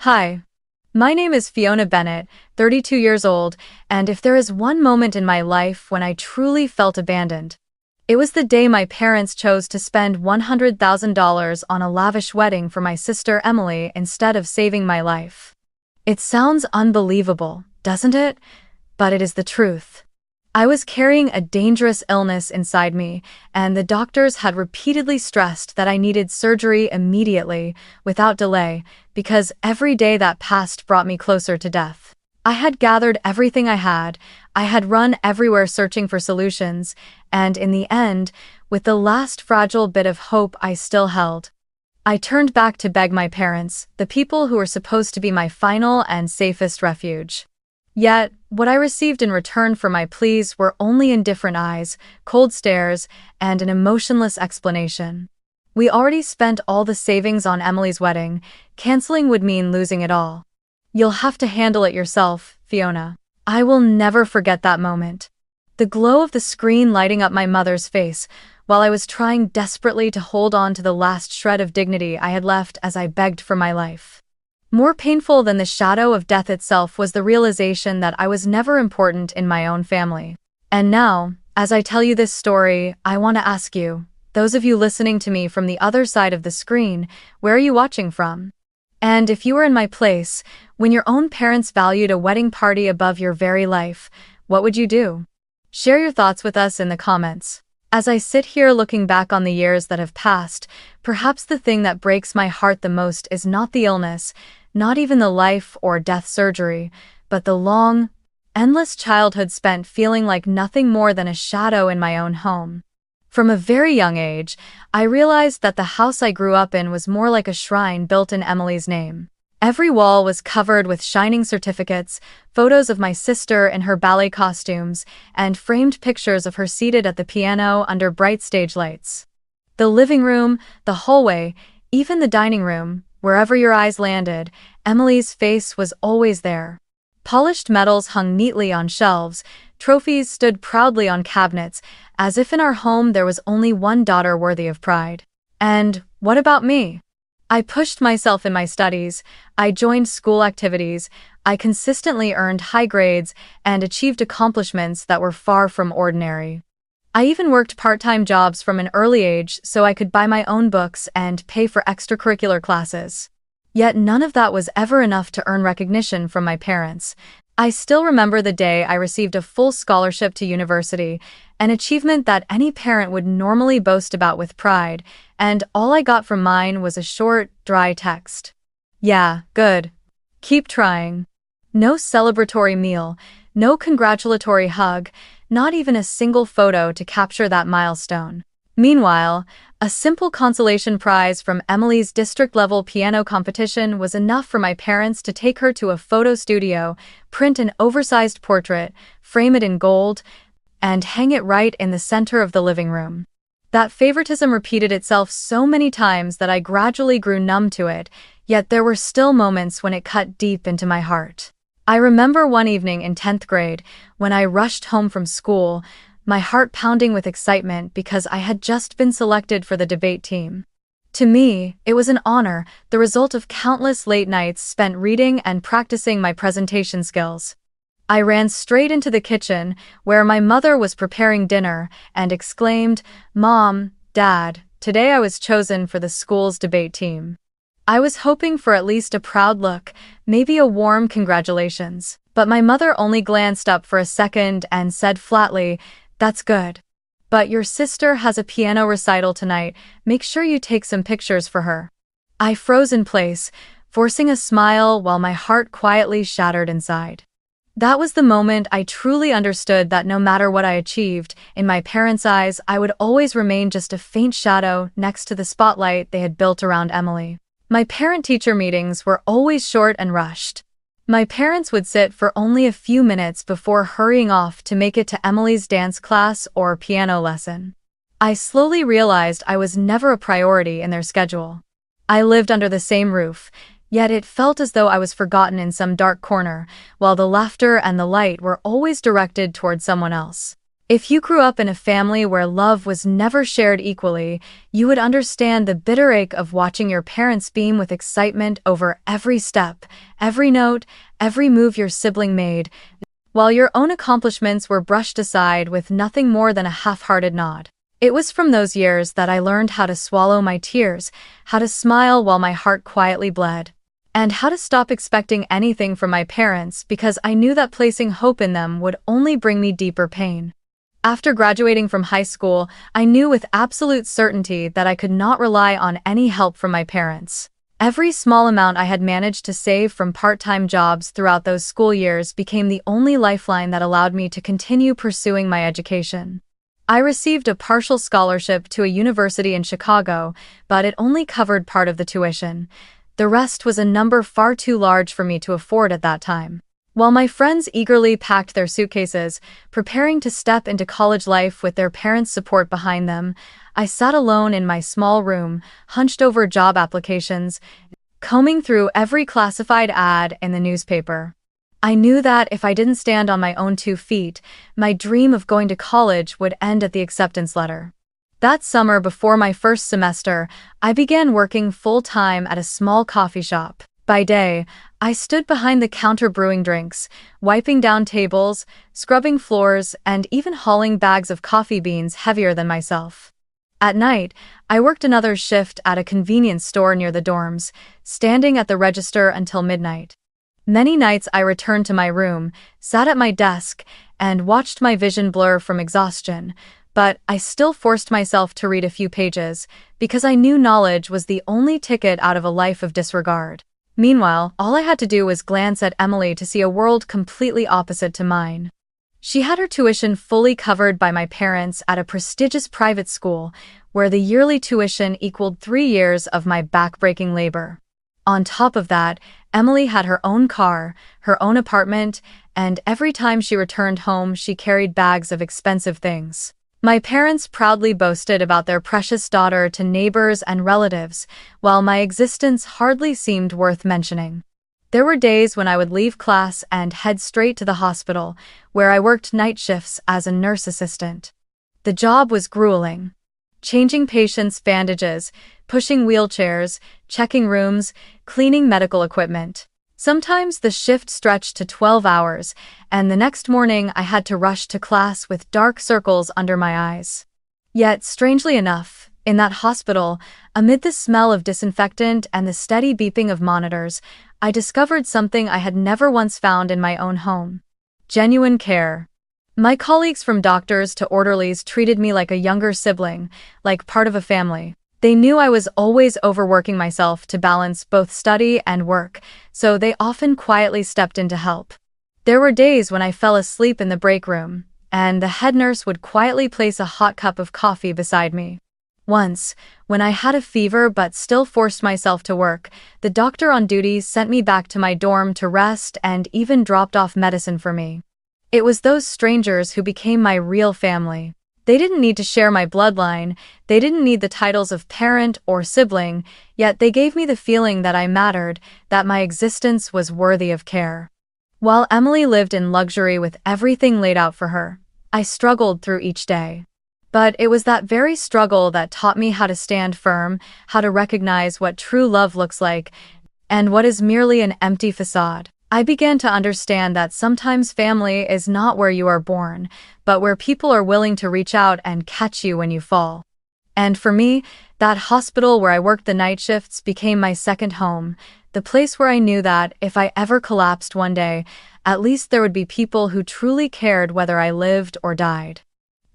Hi, my name is Fiona Bennett, 32 years old, and if there is one moment in my life when I truly felt abandoned, it was the day my parents chose to spend $100,000 on a lavish wedding for my sister Emily instead of saving my life. It sounds unbelievable, doesn't it? But it is the truth. I was carrying a dangerous illness inside me, and the doctors had repeatedly stressed that I needed surgery immediately, without delay, because every day that passed brought me closer to death. I had gathered everything I had run everywhere searching for solutions, and in the end, with the last fragile bit of hope I still held, I turned back to beg my parents, the people who were supposed to be my final and safest refuge. Yet, what I received in return for my pleas were only indifferent eyes, cold stares, and an emotionless explanation. We already spent all the savings on Emily's wedding. Canceling would mean losing it all. You'll have to handle it yourself, Fiona. I will never forget that moment. The glow of the screen lighting up my mother's face, while I was trying desperately to hold on to the last shred of dignity I had left as I begged for my life. More painful than the shadow of death itself was the realization that I was never important in my own family. And now, as I tell you this story, I want to ask you, those of you listening to me from the other side of the screen, where are you watching from? And if you were in my place, when your own parents valued a wedding party above your very life, what would you do? Share your thoughts with us in the comments. As I sit here looking back on the years that have passed, perhaps the thing that breaks my heart the most is not the illness, not even the life or death surgery, but the long, endless childhood spent feeling like nothing more than a shadow in my own home. From a very young age, I realized that the house I grew up in was more like a shrine built in Emily's name. Every wall was covered with shining certificates, photos of my sister in her ballet costumes, and framed pictures of her seated at the piano under bright stage lights. The living room, the hallway, even the dining room, wherever your eyes landed, Emily's face was always there. Polished medals hung neatly on shelves, trophies stood proudly on cabinets, as if in our home there was only one daughter worthy of pride. And what about me? I pushed myself in my studies, I joined school activities, I consistently earned high grades and achieved accomplishments that were far from ordinary. I even worked part-time jobs from an early age so I could buy my own books and pay for extracurricular classes. Yet none of that was ever enough to earn recognition from my parents. I still remember the day I received a full scholarship to university, an achievement that any parent would normally boast about with pride, and all I got from mine was a short, dry text. Yeah, good. Keep trying. No celebratory meal, no congratulatory hug, not even a single photo to capture that milestone. Meanwhile, a simple consolation prize from Emily's district-level piano competition was enough for my parents to take her to a photo studio, print an oversized portrait, frame it in gold, and hang it right in the center of the living room. That favoritism repeated itself so many times that I gradually grew numb to it, yet there were still moments when it cut deep into my heart. I remember one evening in 10th grade, when I rushed home from school, my heart pounding with excitement because I had just been selected for the debate team. To me, it was an honor, the result of countless late nights spent reading and practicing my presentation skills. I ran straight into the kitchen, where my mother was preparing dinner, and exclaimed, "Mom, Dad, today I was chosen for the school's debate team." I was hoping for at least a proud look, maybe a warm congratulations, but my mother only glanced up for a second and said flatly, "That's good. But your sister has a piano recital tonight, make sure you take some pictures for her." I froze in place, forcing a smile while my heart quietly shattered inside. That was the moment I truly understood that no matter what I achieved, in my parents' eyes, I would always remain just a faint shadow next to the spotlight they had built around Emily. My parent-teacher meetings were always short and rushed. My parents would sit for only a few minutes before hurrying off to make it to Emily's dance class or piano lesson. I slowly realized I was never a priority in their schedule. I lived under the same roof, yet it felt as though I was forgotten in some dark corner, while the laughter and the light were always directed toward someone else. If you grew up in a family where love was never shared equally, you would understand the bitter ache of watching your parents beam with excitement over every step, every note, every move your sibling made, while your own accomplishments were brushed aside with nothing more than a half-hearted nod. It was from those years that I learned how to swallow my tears, how to smile while my heart quietly bled, and how to stop expecting anything from my parents because I knew that placing hope in them would only bring me deeper pain. After graduating from high school, I knew with absolute certainty that I could not rely on any help from my parents. Every small amount I had managed to save from part-time jobs throughout those school years became the only lifeline that allowed me to continue pursuing my education. I received a partial scholarship to a university in Chicago, but it only covered part of the tuition. The rest was a number far too large for me to afford at that time. While my friends eagerly packed their suitcases, preparing to step into college life with their parents' support behind them, I sat alone in my small room, hunched over job applications, combing through every classified ad in the newspaper. I knew that if I didn't stand on my own 2 feet, my dream of going to college would end at the acceptance letter. That summer before my first semester, I began working full-time at a small coffee shop. By day, I stood behind the counter brewing drinks, wiping down tables, scrubbing floors, and even hauling bags of coffee beans heavier than myself. At night, I worked another shift at a convenience store near the dorms, standing at the register until midnight. Many nights I returned to my room, sat at my desk, and watched my vision blur from exhaustion, but I still forced myself to read a few pages, because I knew knowledge was the only ticket out of a life of disregard. Meanwhile, all I had to do was glance at Emily to see a world completely opposite to mine. She had her tuition fully covered by my parents at a prestigious private school, where the yearly tuition equaled 3 years of my back-breaking labor. On top of that, Emily had her own car, her own apartment, and every time she returned home, she carried bags of expensive things. My parents proudly boasted about their precious daughter to neighbors and relatives, while my existence hardly seemed worth mentioning. There were days when I would leave class and head straight to the hospital, where I worked night shifts as a nurse assistant. The job was grueling. Changing patients' bandages, pushing wheelchairs, checking rooms, cleaning medical equipment. Sometimes the shift stretched to 12 hours, and the next morning I had to rush to class with dark circles under my eyes. Yet, strangely enough, in that hospital, amid the smell of disinfectant and the steady beeping of monitors, I discovered something I had never once found in my own home. Genuine care. My colleagues from doctors to orderlies treated me like a younger sibling, like part of a family. They knew I was always overworking myself to balance both study and work, so they often quietly stepped in to help. There were days when I fell asleep in the break room, and the head nurse would quietly place a hot cup of coffee beside me. Once, when I had a fever but still forced myself to work, the doctor on duty sent me back to my dorm to rest and even dropped off medicine for me. It was those strangers who became my real family. They didn't need to share my bloodline, they didn't need the titles of parent or sibling, yet they gave me the feeling that I mattered, that my existence was worthy of care. While Emily lived in luxury with everything laid out for her, I struggled through each day. But it was that very struggle that taught me how to stand firm, how to recognize what true love looks like, and what is merely an empty facade. I began to understand that sometimes family is not where you are born, but where people are willing to reach out and catch you when you fall. And for me, that hospital where I worked the night shifts became my second home, the place where I knew that if I ever collapsed one day, at least there would be people who truly cared whether I lived or died.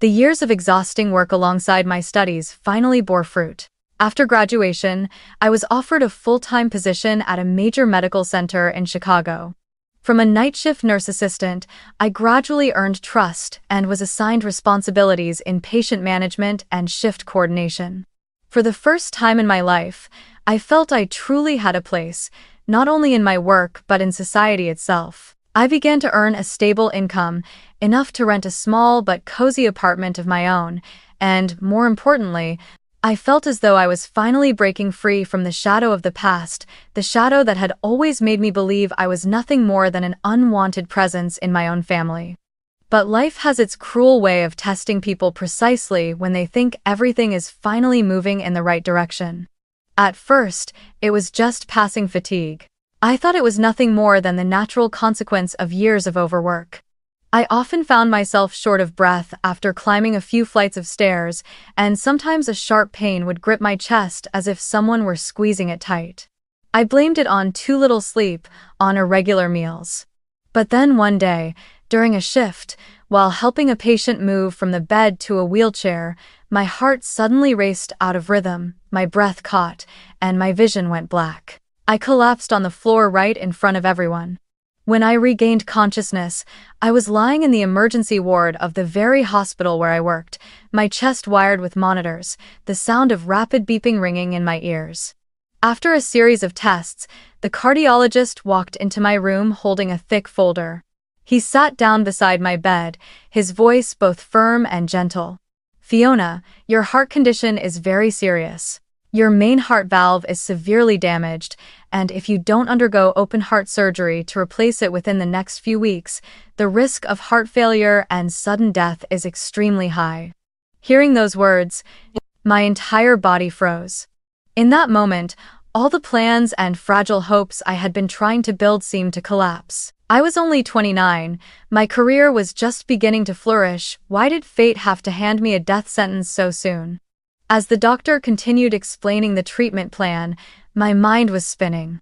The years of exhausting work alongside my studies finally bore fruit. After graduation, I was offered a full-time position at a major medical center in Chicago. From a night shift nurse assistant, I gradually earned trust and was assigned responsibilities in patient management and shift coordination. For the first time in my life, I felt I truly had a place, not only in my work but in society itself. I began to earn a stable income, enough to rent a small but cozy apartment of my own, and, more importantly, I felt as though I was finally breaking free from the shadow of the past, the shadow that had always made me believe I was nothing more than an unwanted presence in my own family. But life has its cruel way of testing people precisely when they think everything is finally moving in the right direction. At first, it was just passing fatigue. I thought it was nothing more than the natural consequence of years of overwork. I often found myself short of breath after climbing a few flights of stairs, and sometimes a sharp pain would grip my chest as if someone were squeezing it tight. I blamed it on too little sleep, on irregular meals. But then one day, during a shift, while helping a patient move from the bed to a wheelchair, my heart suddenly raced out of rhythm, my breath caught, and my vision went black. I collapsed on the floor right in front of everyone. When I regained consciousness, I was lying in the emergency ward of the very hospital where I worked, my chest wired with monitors, the sound of rapid beeping ringing in my ears. After a series of tests, the cardiologist walked into my room holding a thick folder. He sat down beside my bed, his voice both firm and gentle. "Fiona, your heart condition is very serious. Your main heart valve is severely damaged, and if you don't undergo open-heart surgery to replace it within the next few weeks, the risk of heart failure and sudden death is extremely high." Hearing those words, my entire body froze. In that moment, all the plans and fragile hopes I had been trying to build seemed to collapse. I was only 29, my career was just beginning to flourish. Why did fate have to hand me a death sentence so soon? As the doctor continued explaining the treatment plan, my mind was spinning.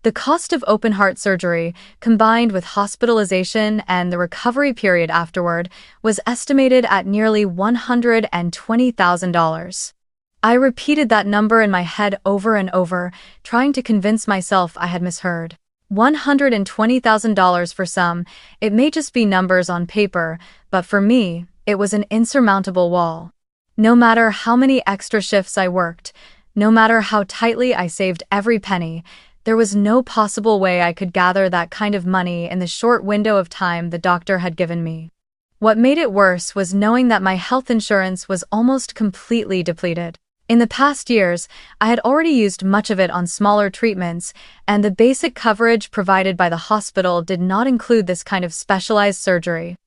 The cost of open-heart surgery, combined with hospitalization and the recovery period afterward, was estimated at nearly $120,000. I repeated that number in my head over and over, trying to convince myself I had misheard. $120,000 for some, it may just be numbers on paper, but for me, it was an insurmountable wall. No matter how many extra shifts I worked, no matter how tightly I saved every penny, there was no possible way I could gather that kind of money in the short window of time the doctor had given me. What made it worse was knowing that my health insurance was almost completely depleted. In the past years, I had already used much of it on smaller treatments, and the basic coverage provided by the hospital did not include this kind of specialized surgery.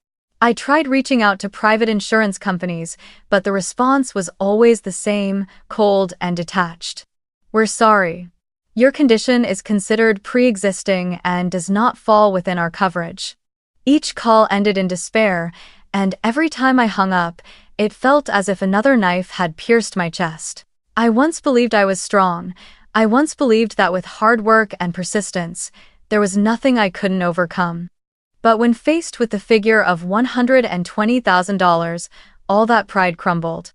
I tried reaching out to private insurance companies, but the response was always the same, cold and detached. "We're sorry. Your condition is considered pre-existing and does not fall within our coverage." Each call ended in despair, and every time I hung up, it felt as if another knife had pierced my chest. I once believed I was strong. I once believed that with hard work and persistence, there was nothing I couldn't overcome. But when faced with the figure of $120,000, all that pride crumbled.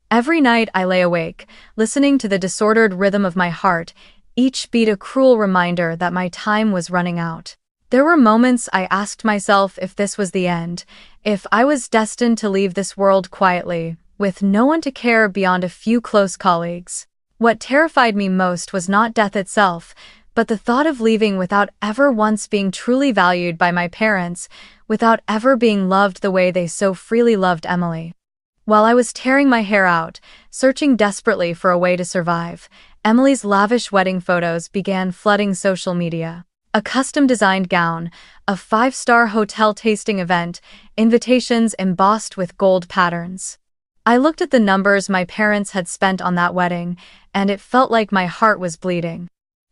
Every night I lay awake, listening to the disordered rhythm of my heart, each beat a cruel reminder that my time was running out. There were moments I asked myself if this was the end, if I was destined to leave this world quietly, with no one to care beyond a few close colleagues. What terrified me most was not death itself, but the thought of leaving without ever once being truly valued by my parents, without ever being loved the way they so freely loved Emily. While I was tearing my hair out, searching desperately for a way to survive, Emily's lavish wedding photos began flooding social media. A custom-designed gown, a 5-star hotel tasting event, invitations embossed with gold patterns. I looked at the numbers my parents had spent on that wedding, and it felt like my heart was bleeding.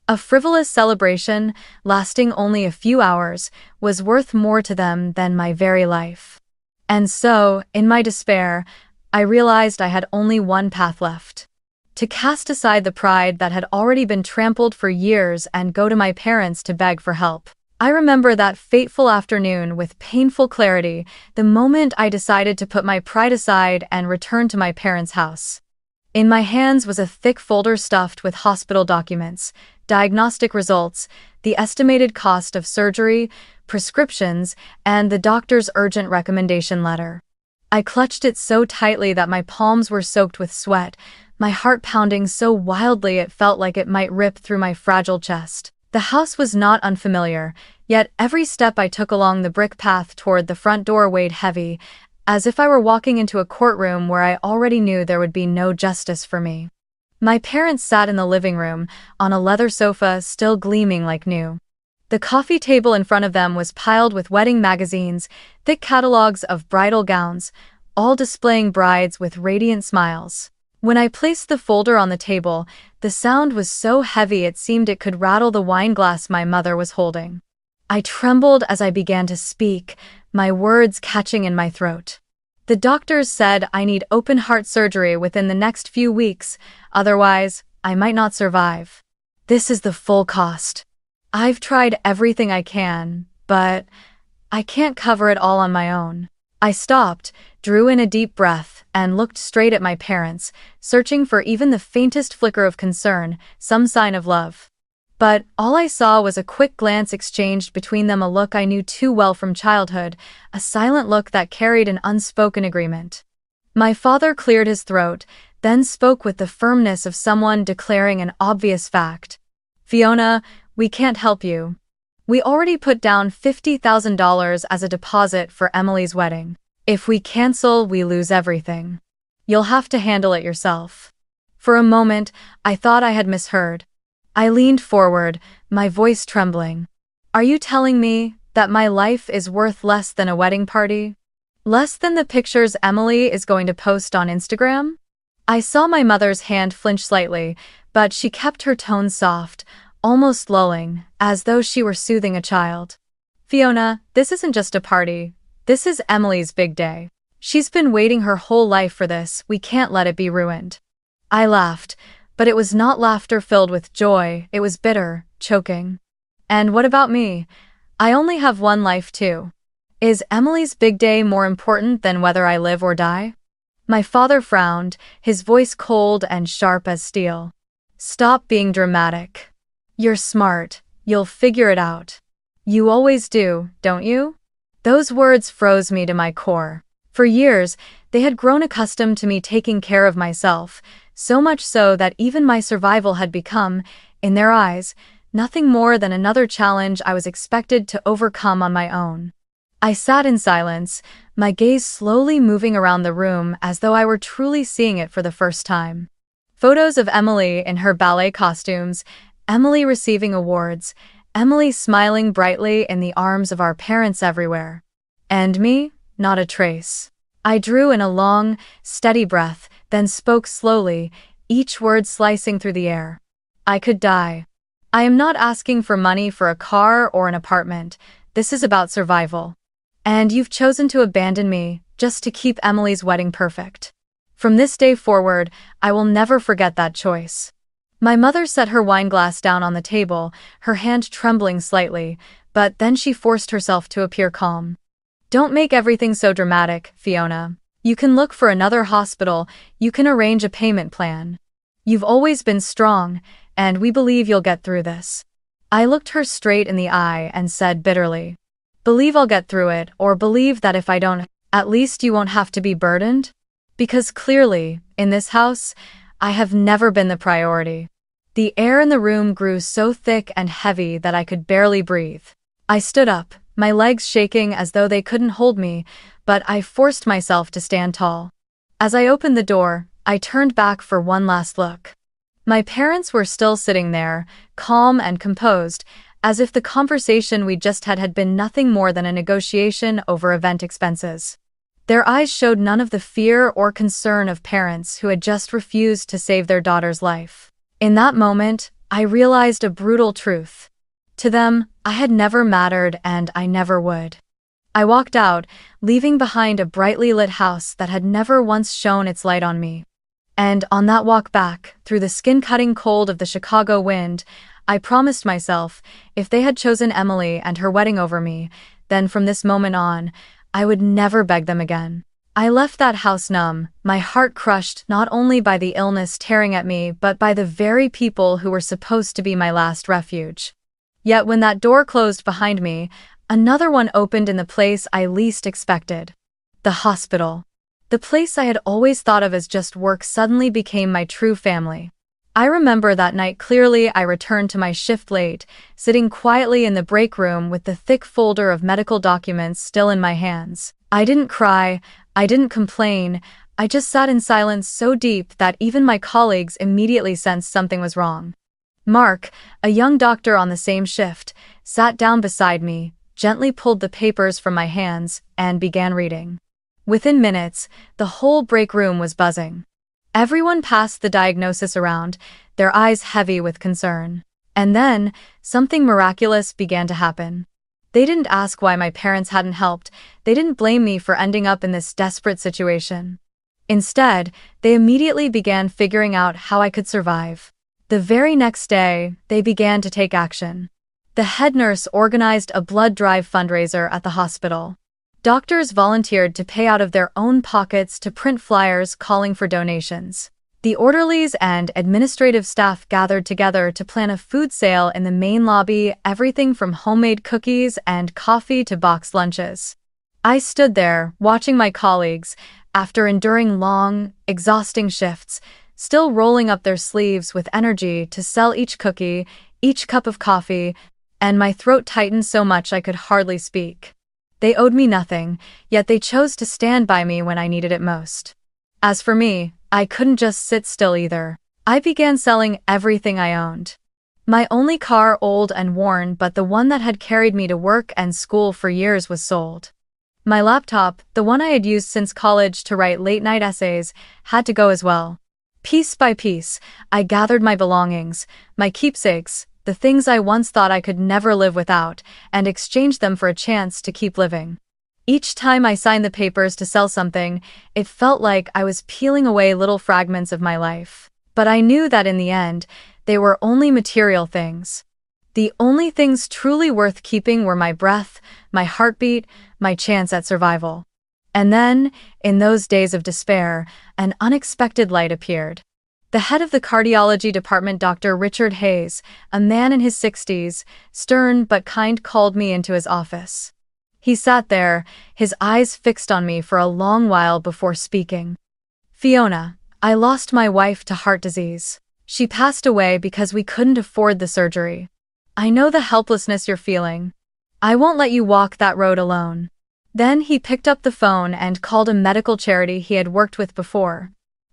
A frivolous celebration, lasting only a few hours, was worth more to them than my very life. And so, in my despair, I realized I had only one path left. To cast aside the pride that had already been trampled for years and go to my parents to beg for help. I remember that fateful afternoon with painful clarity, the moment I decided to put my pride aside and return to my parents' house. In my hands was a thick folder stuffed with hospital documents, diagnostic results, the estimated cost of surgery, prescriptions, and the doctor's urgent recommendation letter. I clutched it so tightly that my palms were soaked with sweat, my heart pounding so wildly it felt like it might rip through my fragile chest. The house was not unfamiliar, yet every step I took along the brick path toward the front door weighed heavy, as if I were walking into a courtroom where I already knew there would be no justice for me. My parents sat in the living room, on a leather sofa still gleaming like new. The coffee table in front of them was piled with wedding magazines, thick catalogs of bridal gowns, all displaying brides with radiant smiles. When I placed the folder on the table, the sound was so heavy it seemed it could rattle the wine glass my mother was holding. I trembled as I began to speak, my words catching in my throat. The doctors said I need open-heart surgery within the next few weeks, otherwise, I might not survive. This is the full cost. I've tried everything I can, but I can't cover it all on my own. I stopped, drew in a deep breath, and looked straight at my parents, searching for even the faintest flicker of concern, some sign of love. But all I saw was a quick glance exchanged between them, a look I knew too well from childhood, a silent look that carried an unspoken agreement. My father cleared his throat, then spoke with the firmness of someone declaring an obvious fact. "Fiona, we can't help you. We already put down $50,000 as a deposit for Emily's wedding. If we cancel, we lose everything. You'll have to handle it yourself." For a moment, I thought I had misheard. I leaned forward, my voice trembling. "Are you telling me that my life is worth less than a wedding party? Less than the pictures Emily is going to post on Instagram?" I saw my mother's hand flinch slightly, but she kept her tone soft, almost lulling, as though she were soothing a child. "Fiona, this isn't just a party. This is Emily's big day. She's been waiting her whole life for this. We can't let it be ruined." I laughed, but it was not laughter filled with joy, it was bitter, choking. "And what about me? I only have one life too. Is Emily's big day more important than whether I live or die?" My father frowned, his voice cold and sharp as steel. "Stop being dramatic. You're smart, you'll figure it out. You always do, don't you?" Those words froze me to my core. For years, they had grown accustomed to me taking care of myself, so much so that even my survival had become, in their eyes, nothing more than another challenge I was expected to overcome on my own. I sat in silence, my gaze slowly moving around the room as though I were truly seeing it for the first time. Photos of Emily in her ballet costumes, Emily receiving awards, Emily smiling brightly in the arms of our parents everywhere. And me? Not a trace. I drew in a long, steady breath, then spoke slowly, each word slicing through the air. "I could die. I am not asking for money for a car or an apartment. This is about survival. And you've chosen to abandon me just to keep Emily's wedding perfect. From this day forward, I will never forget that choice." My mother set her wine glass down on the table, her hand trembling slightly, but then she forced herself to appear calm. "Don't make everything so dramatic, Fiona. You can look for another hospital, you can arrange a payment plan. You've always been strong, and we believe you'll get through this." I looked her straight in the eye and said bitterly, "Believe I'll get through it, or believe that if I don't, at least you won't have to be burdened? Because clearly, in this house, I have never been the priority." The air in the room grew so thick and heavy that I could barely breathe. I stood up, my legs shaking as though they couldn't hold me, but I forced myself to stand tall. As I opened the door, I turned back for one last look. My parents were still sitting there, calm and composed, as if the conversation we just had been nothing more than a negotiation over event expenses. Their eyes showed none of the fear or concern of parents who had just refused to save their daughter's life. In that moment, I realized a brutal truth. To them, I had never mattered and I never would. I walked out, leaving behind a brightly lit house that had never once shone its light on me. And on that walk back, through the skin-cutting cold of the Chicago wind, I promised myself, if they had chosen Emily and her wedding over me, then from this moment on, I would never beg them again. I left that house numb, my heart crushed not only by the illness tearing at me but by the very people who were supposed to be my last refuge. Yet when that door closed behind me, another one opened in the place I least expected. The hospital. The place I had always thought of as just work suddenly became my true family. I remember that night clearly. I returned to my shift late, sitting quietly in the break room with the thick folder of medical documents still in my hands. I didn't cry, I didn't complain, I just sat in silence so deep that even my colleagues immediately sensed something was wrong. Mark, a young doctor on the same shift, sat down beside me, gently pulled the papers from my hands, and began reading. Within minutes, the whole break room was buzzing. Everyone passed the diagnosis around, their eyes heavy with concern. And then, something miraculous began to happen. They didn't ask why my parents hadn't helped, they didn't blame me for ending up in this desperate situation. Instead, they immediately began figuring out how I could survive. The very next day, they began to take action. The head nurse organized a blood drive fundraiser at the hospital. Doctors volunteered to pay out of their own pockets to print flyers calling for donations. The orderlies and administrative staff gathered together to plan a food sale in the main lobby, everything from homemade cookies and coffee to boxed lunches. I stood there, watching my colleagues, after enduring long, exhausting shifts, still rolling up their sleeves with energy to sell each cookie, each cup of coffee, and my throat tightened so much I could hardly speak. They owed me nothing, yet they chose to stand by me when I needed it most. As for me, I couldn't just sit still either. I began selling everything I owned. My only car, old and worn, but the one that had carried me to work and school for years, was sold. My laptop, the one I had used since college to write late-night essays, had to go as well. Piece by piece, I gathered my belongings, my keepsakes, the things I once thought I could never live without, and exchanged them for a chance to keep living. Each time I signed the papers to sell something, it felt like I was peeling away little fragments of my life. But I knew that in the end, they were only material things. The only things truly worth keeping were my breath, my heartbeat, my chance at survival. And then, in those days of despair, an unexpected light appeared. The head of the cardiology department, Dr. Richard Hayes, a man in his 60s, stern but kind, called me into his office. He sat there, his eyes fixed on me for a long while before speaking. "Fiona, I lost my wife to heart disease. She passed away because we couldn't afford the surgery. I know the helplessness you're feeling. I won't let you walk that road alone." Then he picked up the phone and called a medical charity he had worked with before.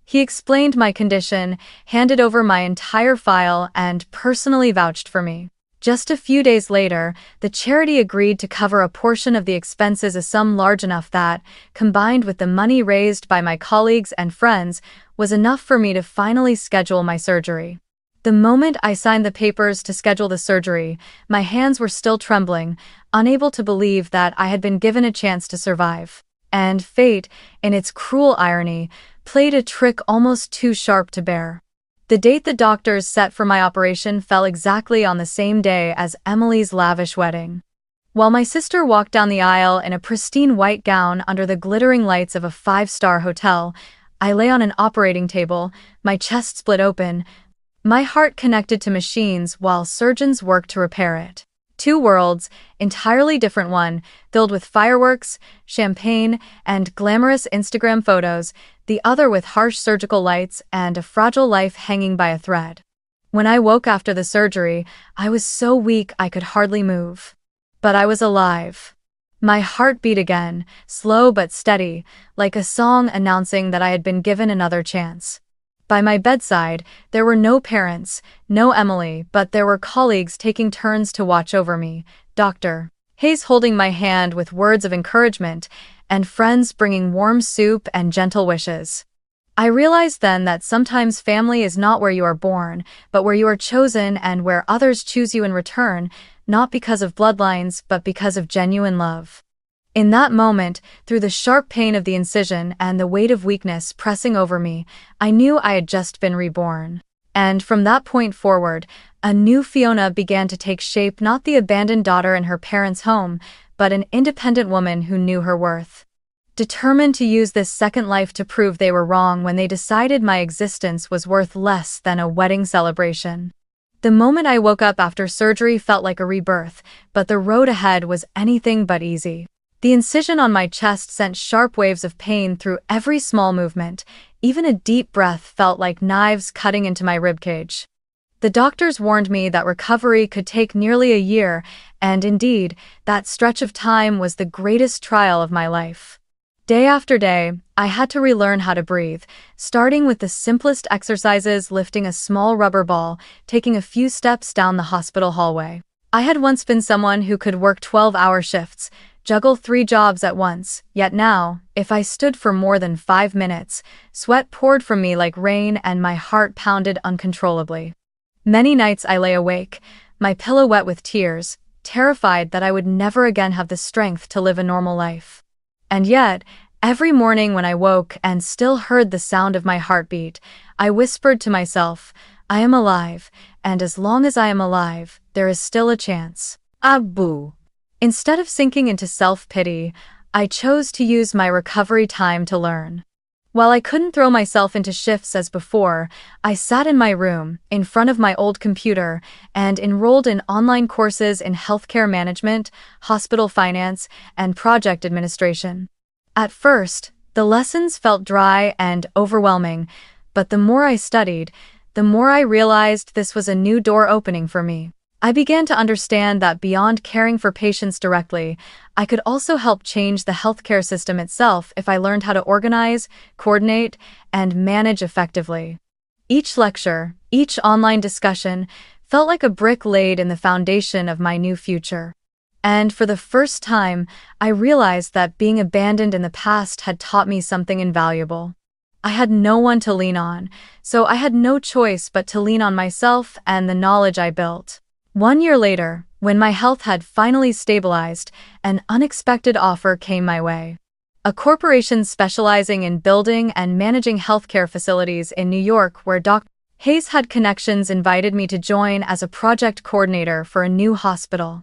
He explained my condition, handed over my entire file, and personally vouched for me. Just a few days later, the charity agreed to cover a portion of the expenses, a sum large enough that, combined with the money raised by my colleagues and friends, was enough for me to finally schedule my surgery. The moment I signed the papers to schedule the surgery, my hands were still trembling, unable to believe that I had been given a chance to survive. And fate, in its cruel irony, played a trick almost too sharp to bear. The date the doctors set for my operation fell exactly on the same day as Emily's lavish wedding. While my sister walked down the aisle in a pristine white gown under the glittering lights of a five-star hotel, I lay on an operating table, my chest split open, my heart connected to machines while surgeons worked to repair it. Two worlds, entirely different, one filled with fireworks, champagne, and glamorous Instagram photos, the other with harsh surgical lights and a fragile life hanging by a thread. When I woke after the surgery, I was so weak I could hardly move. But I was alive. My heart beat again, slow but steady, like a song announcing that I had been given another chance. By my bedside, there were no parents, no Emily, but there were colleagues taking turns to watch over me, Dr. Hayes holding my hand with words of encouragement, and friends bringing warm soup and gentle wishes. I realized then that sometimes family is not where you are born, but where you are chosen, and where others choose you in return, not because of bloodlines, but because of genuine love. In that moment, through the sharp pain of the incision and the weight of weakness pressing over me, I knew I had just been reborn. And from that point forward, a new Fiona began to take shape, not the abandoned daughter in her parents' home, but an independent woman who knew her worth. Determined to use this second life to prove they were wrong when they decided my existence was worth less than a wedding celebration. The moment I woke up after surgery felt like a rebirth, but the road ahead was anything but easy. The incision on my chest sent sharp waves of pain through every small movement. Even a deep breath felt like knives cutting into my ribcage. The doctors warned me that recovery could take nearly a year, and indeed, that stretch of time was the greatest trial of my life. Day after day, I had to relearn how to breathe, starting with the simplest exercises, lifting a small rubber ball, taking a few steps down the hospital hallway. I had once been someone who could work 12-hour shifts, juggle 3 jobs at once, yet now, if I stood for more than 5 minutes, sweat poured from me like rain and my heart pounded uncontrollably. Many nights I lay awake, my pillow wet with tears, terrified that I would never again have the strength to live a normal life. And yet, every morning when I woke and still heard the sound of my heartbeat, I whispered to myself, I am alive, and as long as I am alive, there is still a chance. Abu. Instead of sinking into self-pity, I chose to use my recovery time to learn. While I couldn't throw myself into shifts as before, I sat in my room, in front of my old computer, and enrolled in online courses in healthcare management, hospital finance, and project administration. At first, the lessons felt dry and overwhelming, but the more I studied, the more I realized this was a new door opening for me. I began to understand that beyond caring for patients directly, I could also help change the healthcare system itself if I learned how to organize, coordinate, and manage effectively. Each lecture, each online discussion, felt like a brick laid in the foundation of my new future. And for the first time, I realized that being abandoned in the past had taught me something invaluable. I had no one to lean on, so I had no choice but to lean on myself and the knowledge I built. 1 year later, when my health had finally stabilized, an unexpected offer came my way. A corporation specializing in building and managing healthcare facilities in New York, where Dr. Hayes had connections, invited me to join as a project coordinator for a new hospital.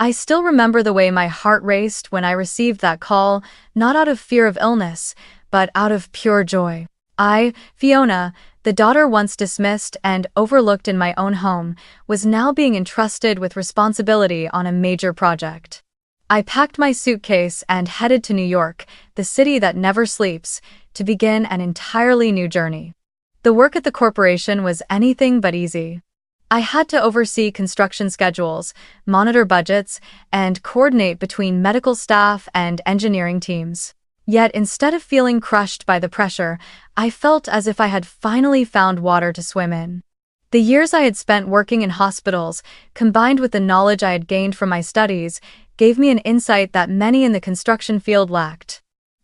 I still remember the way my heart raced when I received that call, not out of fear of illness, but out of pure joy. I, Fiona, the daughter once dismissed and overlooked in my own home, was now being entrusted with responsibility on a major project. I packed my suitcase and headed to New York, the city that never sleeps, to begin an entirely new journey. The work at the corporation was anything but easy. I had to oversee construction schedules, monitor budgets, and coordinate between medical staff and engineering teams. Yet instead of feeling crushed by the pressure, I felt as if I had finally found water to swim in. The years I had spent working in hospitals, combined with the knowledge I had gained from my studies, gave me an insight that many in the construction field lacked.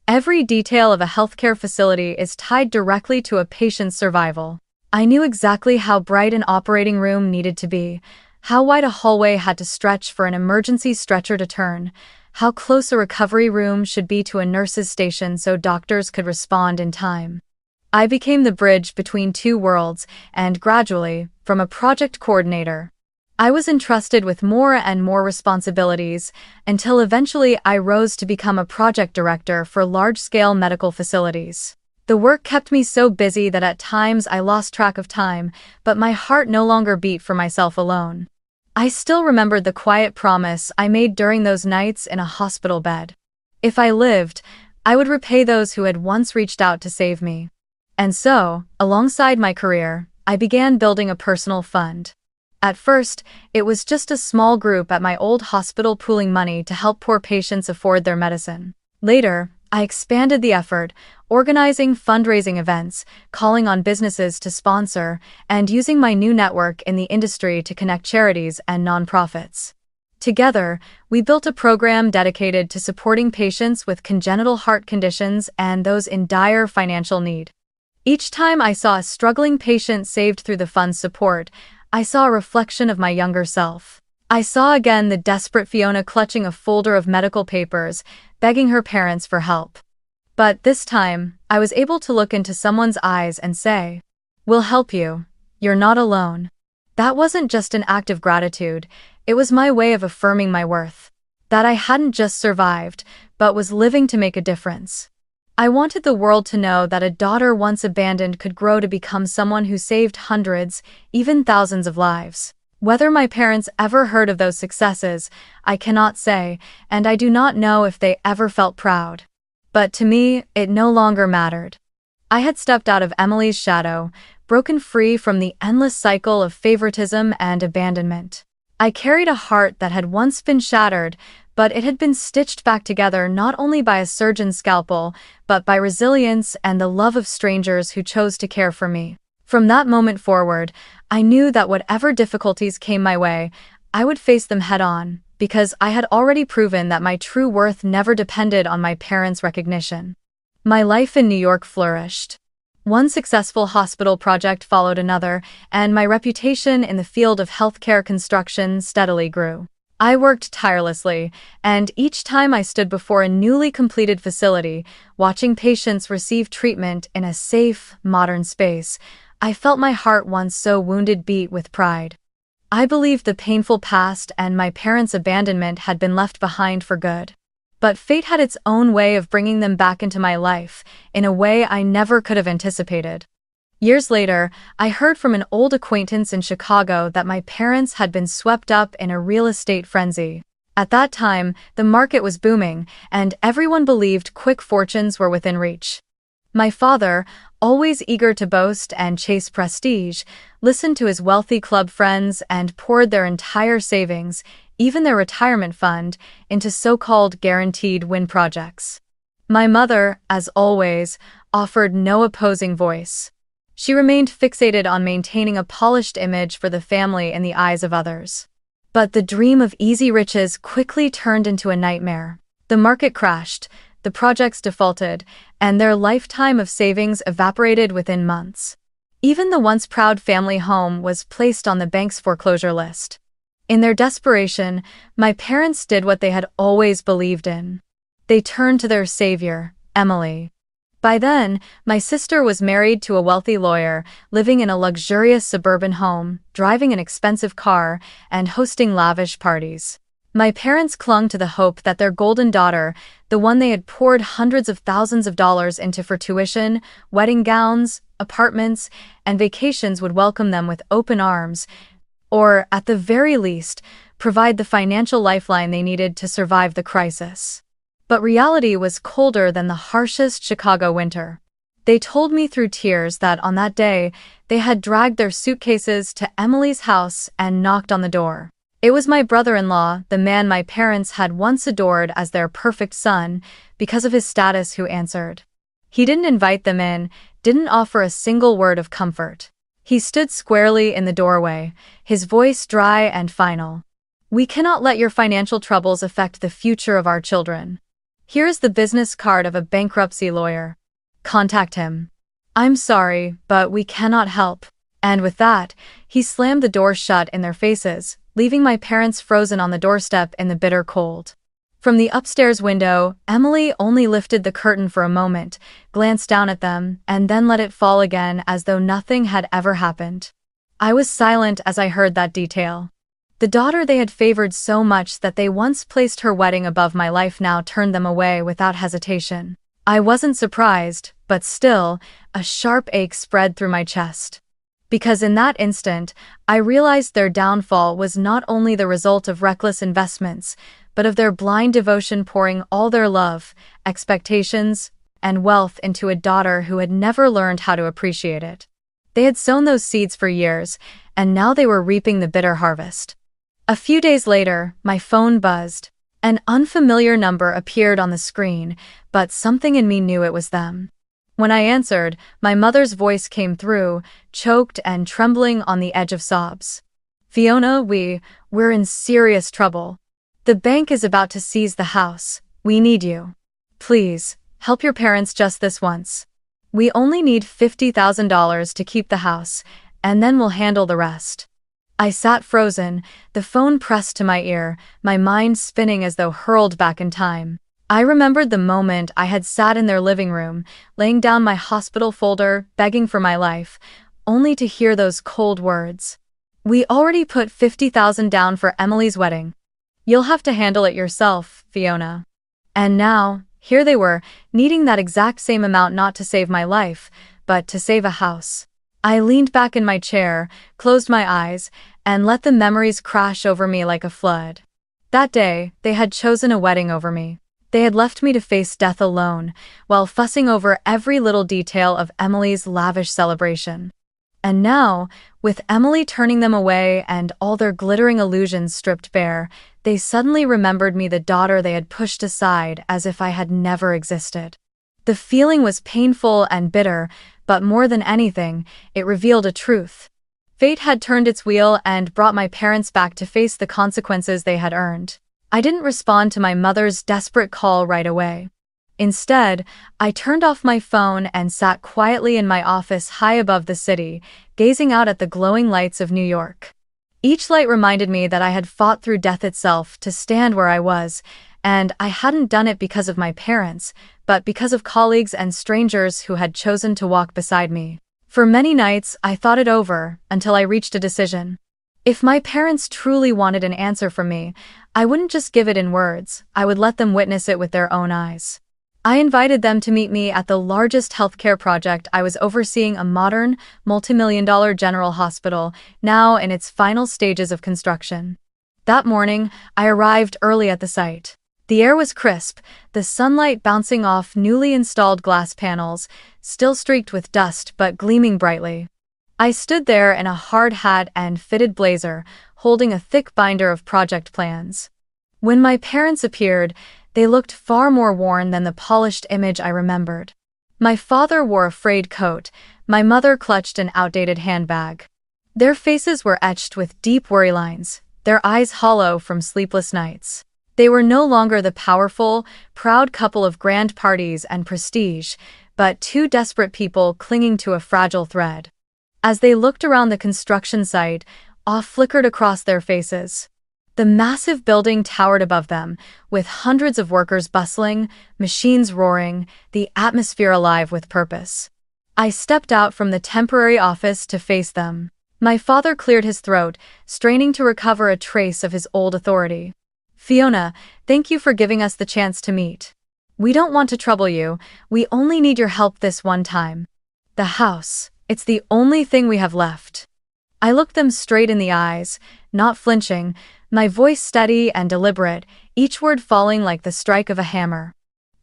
Every detail of a healthcare facility is tied directly to a patient's survival. I knew exactly how bright an operating room needed to be, how wide a hallway had to stretch for an emergency stretcher to turn, how close a recovery room should be to a nurse's station so doctors could respond in time. I became the bridge between two worlds, and gradually, from a project coordinator, I was entrusted with more and more responsibilities, until eventually I rose to become a project director for large-scale medical facilities. The work kept me so busy that at times I lost track of time, but my heart no longer beat for myself alone. I still remembered the quiet promise I made during those nights in a hospital bed. If I lived, I would repay those who had once reached out to save me. And so, alongside my career, I began building a personal fund. At first, it was just a small group at my old hospital pooling money to help poor patients afford their medicine. Later, I expanded the effort, organizing fundraising events, calling on businesses to sponsor, and using my new network in the industry to connect charities and nonprofits. Together, we built a program dedicated to supporting patients with congenital heart conditions and those in dire financial need. Each time I saw a struggling patient saved through the fund's support, I saw a reflection of my younger self. I saw again the desperate Fiona clutching a folder of medical papers, begging her parents for help. But this time, I was able to look into someone's eyes and say, "We'll help you. You're not alone." That wasn't just an act of gratitude, it was my way of affirming my worth. That I hadn't just survived, but was living to make a difference. I wanted the world to know that a daughter once abandoned could grow to become someone who saved hundreds, even thousands of lives. Whether my parents ever heard of those successes, I cannot say, and I do not know if they ever felt proud. But to me, it no longer mattered. I had stepped out of Emily's shadow, broken free from the endless cycle of favoritism and abandonment. I carried a heart that had once been shattered, but it had been stitched back together not only by a surgeon's scalpel, but by resilience and the love of strangers who chose to care for me. From that moment forward, I knew that whatever difficulties came my way, I would face them head-on, because I had already proven that my true worth never depended on my parents' recognition. My life in New York flourished. One successful hospital project followed another, and my reputation in the field of healthcare construction steadily grew. I worked tirelessly, and each time I stood before a newly completed facility, watching patients receive treatment in a safe, modern space, I felt my heart once so wounded beat with pride. I believed the painful past and my parents' abandonment had been left behind for good. But fate had its own way of bringing them back into my life, in a way I never could have anticipated. Years later, I heard from an old acquaintance in Chicago that my parents had been swept up in a real estate frenzy. At that time, the market was booming, and everyone believed quick fortunes were within reach. My father, always eager to boast and chase prestige, listened to his wealthy club friends and poured their entire savings, even their retirement fund, into so-called guaranteed win projects. My mother, as always, offered no opposing voice. She remained fixated on maintaining a polished image for the family in the eyes of others. But the dream of easy riches quickly turned into a nightmare. The market crashed, the projects defaulted, and their lifetime of savings evaporated within months. Even the once proud family home was placed on the bank's foreclosure list. In their desperation, my parents did what they had always believed in. They turned to their savior, Emily. By then, my sister was married to a wealthy lawyer, living in a luxurious suburban home, driving an expensive car, and hosting lavish parties. My parents clung to the hope that their golden daughter, the one they had poured hundreds of thousands of dollars into for tuition, wedding gowns, apartments, and vacations, would welcome them with open arms, or, at the very least, provide the financial lifeline they needed to survive the crisis. But reality was colder than the harshest Chicago winter. They told me through tears that on that day, they had dragged their suitcases to Emily's house and knocked on the door. It was my brother-in-law, the man my parents had once adored as their perfect son, because of his status, who answered. He didn't invite them in, didn't offer a single word of comfort. He stood squarely in the doorway, his voice dry and final. "We cannot let your financial troubles affect the future of our children. Here is the business card of a bankruptcy lawyer. Contact him. I'm sorry, but we cannot help." And with that, he slammed the door shut in their faces, leaving my parents frozen on the doorstep in the bitter cold. From the upstairs window, Emily only lifted the curtain for a moment, glanced down at them, and then let it fall again as though nothing had ever happened. I was silent as I heard that detail. The daughter they had favored so much that they once placed her wedding above my life now turned them away without hesitation. I wasn't surprised, but still, a sharp ache spread through my chest. Because in that instant, I realized their downfall was not only the result of reckless investments, but of their blind devotion, pouring all their love, expectations, and wealth into a daughter who had never learned how to appreciate it. They had sown those seeds for years, and now they were reaping the bitter harvest. A few days later, my phone buzzed. An unfamiliar number appeared on the screen, but something in me knew it was them. When I answered, my mother's voice came through, choked and trembling on the edge of sobs. "Fiona, we're in serious trouble. The bank is about to seize the house. We need you. Please, help your parents just this once. We only need $50,000 to keep the house, and then we'll handle the rest." I sat frozen, the phone pressed to my ear, my mind spinning as though hurled back in time. I remembered the moment I had sat in their living room, laying down my hospital folder, begging for my life, only to hear those cold words. "We already put $50,000 down for Emily's wedding. You'll have to handle it yourself, Fiona." And now, here they were, needing that exact same amount not to save my life, but to save a house. I leaned back in my chair, closed my eyes, and let the memories crash over me like a flood. That day, they had chosen a wedding over me. They had left me to face death alone, while fussing over every little detail of Emily's lavish celebration. And now, with Emily turning them away and all their glittering illusions stripped bare, they suddenly remembered me, the daughter they had pushed aside as if I had never existed. The feeling was painful and bitter, but more than anything, it revealed a truth. Fate had turned its wheel and brought my parents back to face the consequences they had earned. I didn't respond to my mother's desperate call right away. Instead, I turned off my phone and sat quietly in my office high above the city, gazing out at the glowing lights of New York. Each light reminded me that I had fought through death itself to stand where I was, and I hadn't done it because of my parents, but because of colleagues and strangers who had chosen to walk beside me. For many nights, I thought it over until I reached a decision. If my parents truly wanted an answer from me, I wouldn't just give it in words, I would let them witness it with their own eyes. I invited them to meet me at the largest healthcare project I was overseeing, a modern, multimillion-dollar general hospital, now in its final stages of construction. That morning, I arrived early at the site. The air was crisp, the sunlight bouncing off newly installed glass panels, still streaked with dust but gleaming brightly. I stood there in a hard hat and fitted blazer, holding a thick binder of project plans. When my parents appeared, they looked far more worn than the polished image I remembered. My father wore a frayed coat, my mother clutched an outdated handbag. Their faces were etched with deep worry lines, their eyes hollow from sleepless nights. They were no longer the powerful, proud couple of grand parties and prestige, but two desperate people clinging to a fragile thread. As they looked around the construction site, awe flickered across their faces. The massive building towered above them, with hundreds of workers bustling, machines roaring, the atmosphere alive with purpose. I stepped out from the temporary office to face them. My father cleared his throat, straining to recover a trace of his old authority. "Fiona, thank you for giving us the chance to meet. We don't want to trouble you, we only need your help this one time. The house, it's the only thing we have left." I looked them straight in the eyes, not flinching, my voice steady and deliberate, each word falling like the strike of a hammer.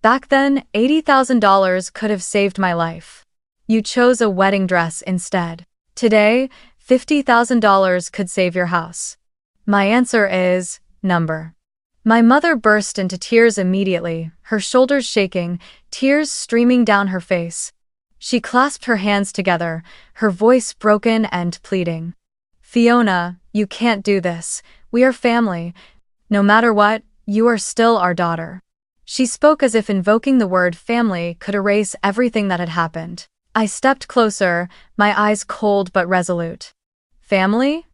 Back then, $80,000 could have saved my life. You chose a wedding dress instead. Today, $50,000 could save your house. My answer is, number. My mother burst into tears immediately, her shoulders shaking, tears streaming down her face. She clasped her hands together, her voice broken and pleading. "Fiona, you can't do this. We are family. No matter what, you are still our daughter." She spoke as if invoking the word family could erase everything that had happened. I stepped closer, my eyes cold but resolute. "Family?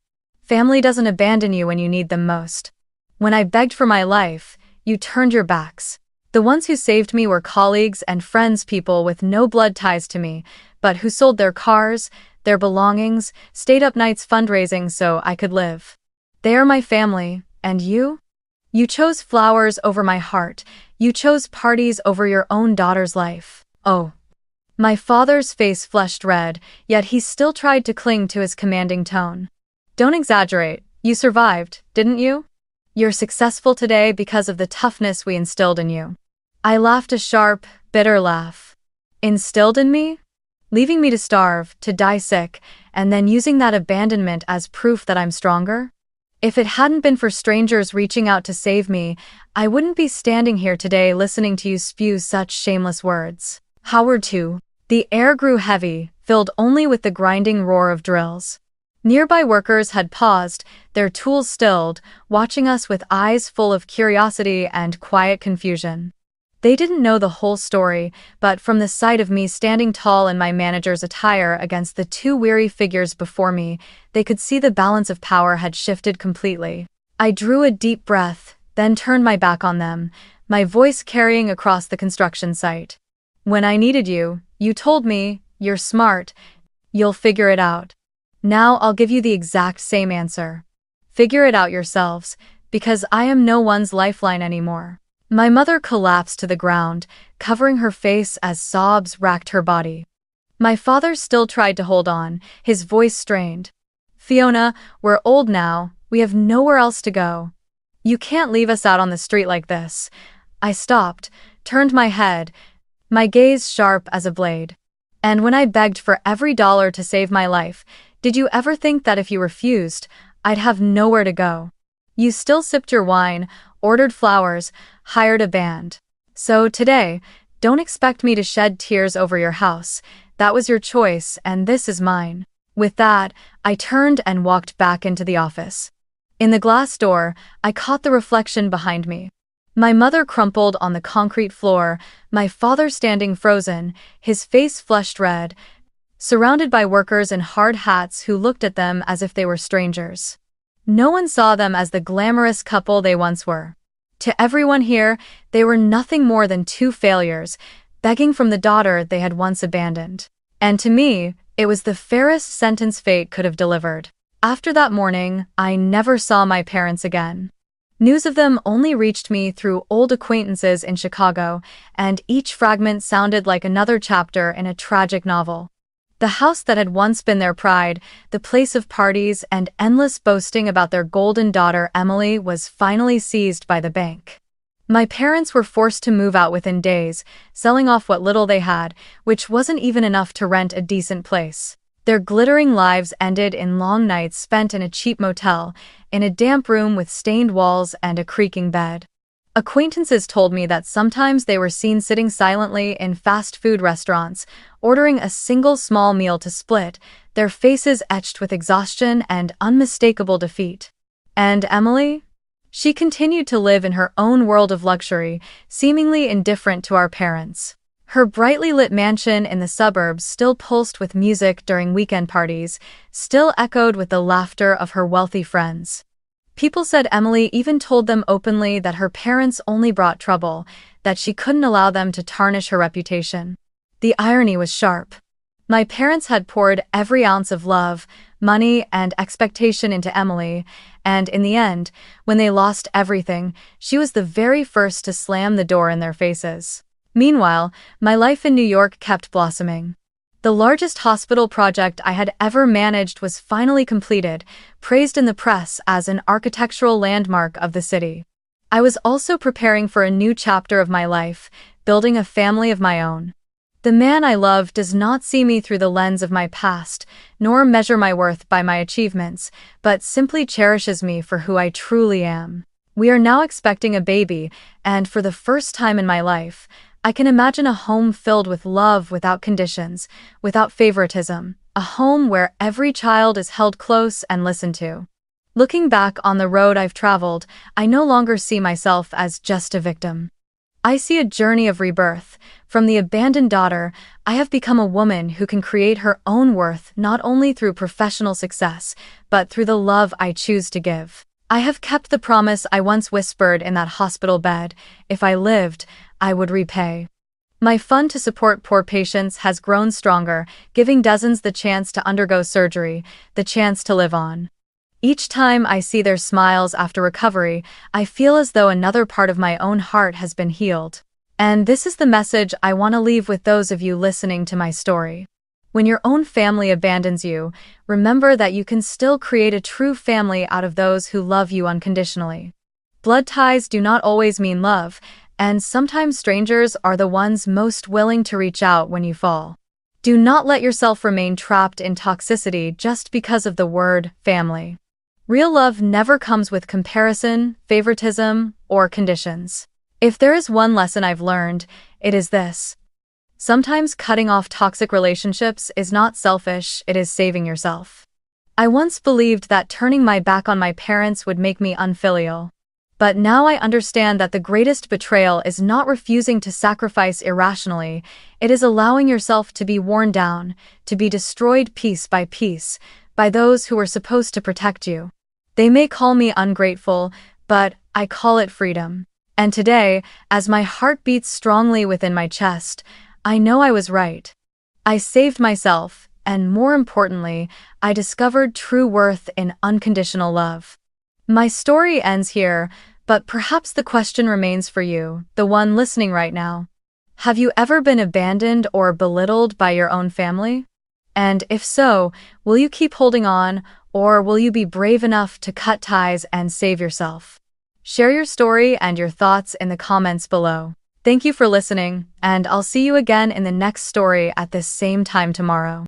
Family doesn't abandon you when you need them most. When I begged for my life, you turned your backs. The ones who saved me were colleagues and friends, people with no blood ties to me, but who sold their cars, their belongings, stayed up nights fundraising so I could live. They are my family, and you? You chose flowers over my heart, you chose parties over your own daughter's life. Oh." My father's face flushed red, yet he still tried to cling to his commanding tone. "Don't exaggerate, you survived, didn't you? You're successful today because of the toughness we instilled in you." I laughed a sharp, bitter laugh. Instilled in me? Leaving me to starve, to die sick, and then using that abandonment as proof that I'm stronger? If it hadn't been for strangers reaching out to save me, I wouldn't be standing here today listening to you spew such shameless words. Howard too. The air grew heavy, filled only with the grinding roar of drills. Nearby workers had paused, their tools stilled, watching us with eyes full of curiosity and quiet confusion. They didn't know the whole story, but from the sight of me standing tall in my manager's attire against the two weary figures before me, they could see the balance of power had shifted completely. I drew a deep breath, then turned my back on them, my voice carrying across the construction site. "When I needed you, you told me, you're smart, you'll figure it out. Now I'll give you the exact same answer. Figure it out yourselves, because I am no one's lifeline anymore." My mother collapsed to the ground, covering her face as sobs racked her body. My father still tried to hold on, his voice strained. "Fiona, we're old now, we have nowhere else to go. You can't leave us out on the street like this." I stopped, turned my head, my gaze sharp as a blade. "And when I begged for every dollar to save my life, did you ever think that if you refused, I'd have nowhere to go? You still sipped your wine, ordered flowers, hired a band. So today, don't expect me to shed tears over your house. That was your choice, and this is mine. With that, I turned and walked back into the office. In the glass door, I caught the reflection behind me. My mother crumpled on the concrete floor, my father standing frozen, his face flushed red, surrounded by workers in hard hats who looked at them as if they were strangers. No one saw them as the glamorous couple they once were. To everyone here, they were nothing more than two failures, begging from the daughter they had once abandoned. And to me, it was the fairest sentence fate could have delivered. After that morning, I never saw my parents again. News of them only reached me through old acquaintances in Chicago, and each fragment sounded like another chapter in a tragic novel. The house that had once been their pride, the place of parties and endless boasting about their golden daughter Emily, was finally seized by the bank. My parents were forced to move out within days, selling off what little they had, which wasn't even enough to rent a decent place. Their glittering lives ended in long nights spent in a cheap motel, in a damp room with stained walls and a creaking bed. Acquaintances told me that sometimes they were seen sitting silently in fast food restaurants, ordering a single small meal to split, their faces etched with exhaustion and unmistakable defeat. And Emily? She continued to live in her own world of luxury, seemingly indifferent to our parents. Her brightly lit mansion in the suburbs still pulsed with music during weekend parties, still echoed with the laughter of her wealthy friends. People said Emily even told them openly that her parents only brought trouble, that she couldn't allow them to tarnish her reputation. The irony was sharp. My parents had poured every ounce of love, money, and expectation into Emily, and in the end, when they lost everything, she was the very first to slam the door in their faces. Meanwhile, my life in New York kept blossoming. The largest hospital project I had ever managed was finally completed, praised in the press as an architectural landmark of the city. I was also preparing for a new chapter of my life, building a family of my own. The man I love does not see me through the lens of my past, nor measure my worth by my achievements, but simply cherishes me for who I truly am. We are now expecting a baby, and for the first time in my life, I can imagine a home filled with love without conditions, without favoritism, a home where every child is held close and listened to. Looking back on the road I've traveled, I no longer see myself as just a victim. I see a journey of rebirth. From the abandoned daughter, I have become a woman who can create her own worth not only through professional success, but through the love I choose to give. I have kept the promise I once whispered in that hospital bed: if I lived, I would repay. My fund to support poor patients has grown stronger, giving dozens the chance to undergo surgery, the chance to live on. Each time I see their smiles after recovery, I feel as though another part of my own heart has been healed. And this is the message I want to leave with those of you listening to my story. When your own family abandons you, remember that you can still create a true family out of those who love you unconditionally. Blood ties do not always mean love, and sometimes strangers are the ones most willing to reach out when you fall. Do not let yourself remain trapped in toxicity just because of the word family. Real love never comes with comparison, favoritism, or conditions. If there is one lesson I've learned, it is this. Sometimes cutting off toxic relationships is not selfish, it is saving yourself. I once believed that turning my back on my parents would make me unfilial. But now I understand that the greatest betrayal is not refusing to sacrifice irrationally, it is allowing yourself to be worn down, to be destroyed piece by piece, by those who were supposed to protect you. They may call me ungrateful, but I call it freedom. And today, as my heart beats strongly within my chest, I know I was right. I saved myself, and more importantly, I discovered true worth in unconditional love. My story ends here, but perhaps the question remains for you, the one listening right now. Have you ever been abandoned or belittled by your own family? And if so, will you keep holding on, or will you be brave enough to cut ties and save yourself? Share your story and your thoughts in the comments below. Thank you for listening, and I'll see you again in the next story at this same time tomorrow.